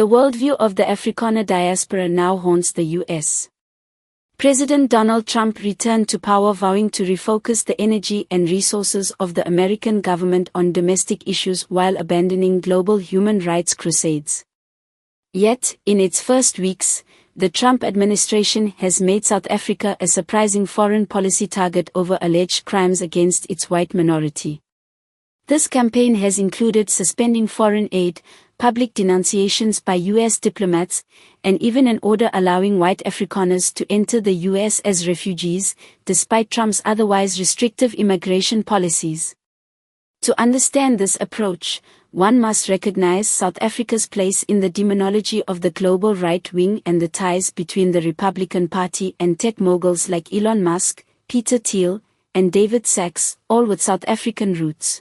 The worldview of the Afrikaner diaspora now haunts the U.S. President Donald Trump returned to power vowing to refocus the energy and resources of the American government on domestic issues while abandoning global human rights crusades. Yet, in its first weeks, the Trump administration has made South Africa a surprising foreign policy target over alleged crimes against its white minority. This campaign has included suspending foreign aid, public denunciations by U.S. diplomats, and even an order allowing white Afrikaners to enter the U.S. as refugees, despite Trump's otherwise restrictive immigration policies. To understand this approach, one must recognize South Africa's place in the demonology of the global right wing and the ties between the Republican Party and tech moguls like Elon Musk, Peter Thiel, and David Sachs, all with South African roots.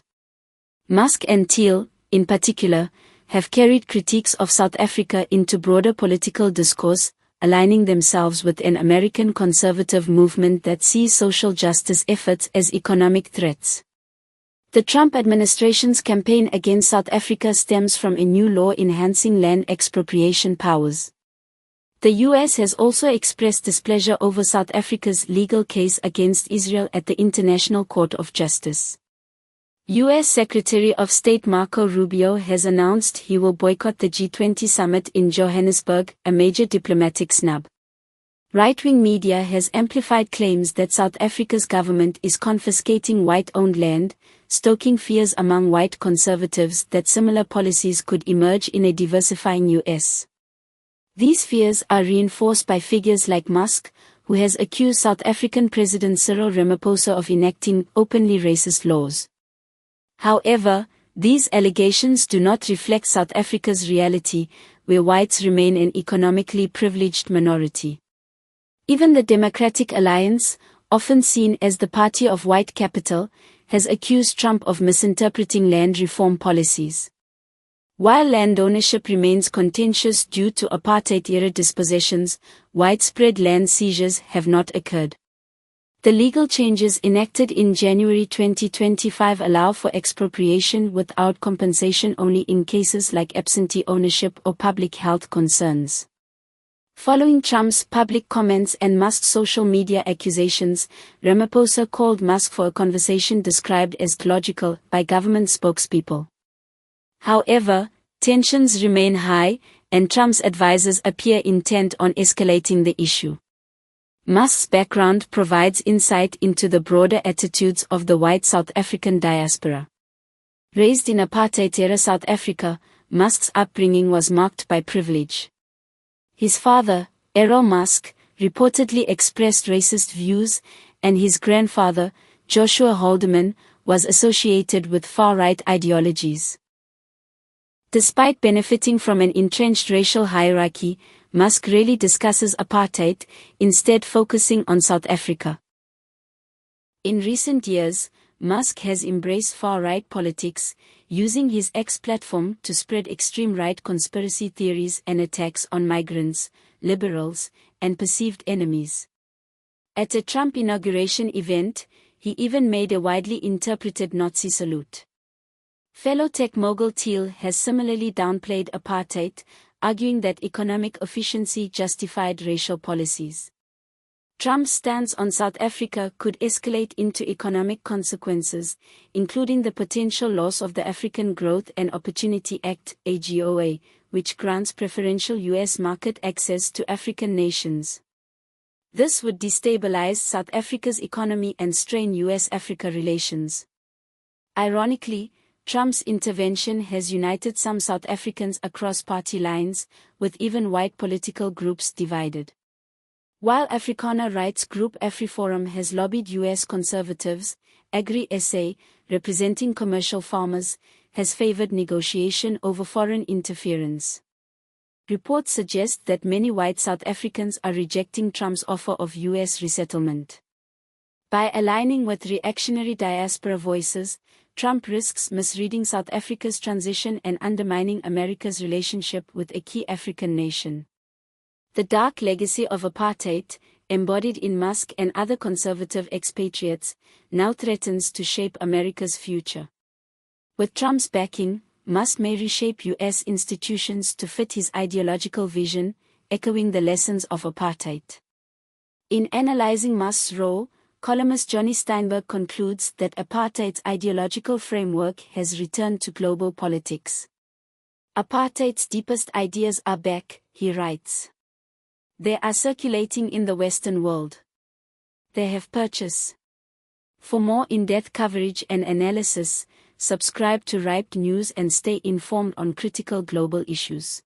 Musk and Thiel, in particular, have carried critiques of South Africa into broader political discourse, aligning themselves with an American conservative movement that sees social justice efforts as economic threats. The Trump administration's campaign against South Africa stems from a new law enhancing land expropriation powers. The U.S. has also expressed displeasure over South Africa's legal case against Israel at the International Court of Justice. U.S. Secretary of State Marco Rubio has announced he will boycott the G20 summit in Johannesburg, a major diplomatic snub. Right-wing media has amplified claims that South Africa's government is confiscating white-owned land, stoking fears among white conservatives that similar policies could emerge in a diversifying U.S. These fears are reinforced by figures like Musk, who has accused South African President Cyril Ramaphosa of enacting openly racist laws. However, these allegations do not reflect South Africa's reality, where whites remain an economically privileged minority. Even the Democratic Alliance, often seen as the party of white capital, has accused Trump of misinterpreting land reform policies. While land ownership remains contentious due to apartheid-era dispossessions, widespread land seizures have not occurred. The legal changes enacted in January 2025 allow for expropriation without compensation only in cases like absentee ownership or public health concerns. Following Trump's public comments and Musk's social media accusations, Ramaphosa called Musk for a conversation described as logical by government spokespeople. However, tensions remain high, and Trump's advisors appear intent on escalating the issue. Musk's background provides insight into the broader attitudes of the white South African diaspora. Raised in apartheid-era South Africa, Musk's upbringing was marked by privilege. His father, Errol Musk, reportedly expressed racist views, and his grandfather, Joshua Haldeman, was associated with far-right ideologies. Despite benefiting from an entrenched racial hierarchy, Musk rarely discusses apartheid, instead focusing on South Africa. In recent years, Musk has embraced far-right politics, using his X platform to spread extreme-right conspiracy theories and attacks on migrants, liberals, and perceived enemies. At a Trump inauguration event, he even made a widely interpreted Nazi salute. Fellow tech mogul Thiel has similarly downplayed apartheid, arguing that economic efficiency justified racial policies. Trump's stance on South Africa could escalate into economic consequences, including the potential loss of the African Growth and Opportunity Act, AGOA, which grants preferential U.S. market access to African nations. This would destabilize South Africa's economy and strain U.S.-Africa relations. Ironically, Trump's intervention has united some South Africans across party lines, with even white political groups divided. While Afrikaner rights group AfriForum has lobbied U.S. conservatives, Agri-SA, representing commercial farmers, has favored negotiation over foreign interference. Reports suggest that many white South Africans are rejecting Trump's offer of U.S. resettlement. By aligning with reactionary diaspora voices, Trump risks misreading South Africa's transition and undermining America's relationship with a key African nation. The dark legacy of apartheid, embodied in Musk and other conservative expatriates, now threatens to shape America's future. With Trump's backing, Musk may reshape U.S. institutions to fit his ideological vision, echoing the lessons of apartheid. In analyzing Musk's role, columnist Johnny Steinberg concludes that apartheid's ideological framework has returned to global politics. Apartheid's deepest ideas are back, he writes. They are circulating in the Western world. They have purchase. For more in-depth coverage and analysis, subscribe to Ripe News and stay informed on critical global issues.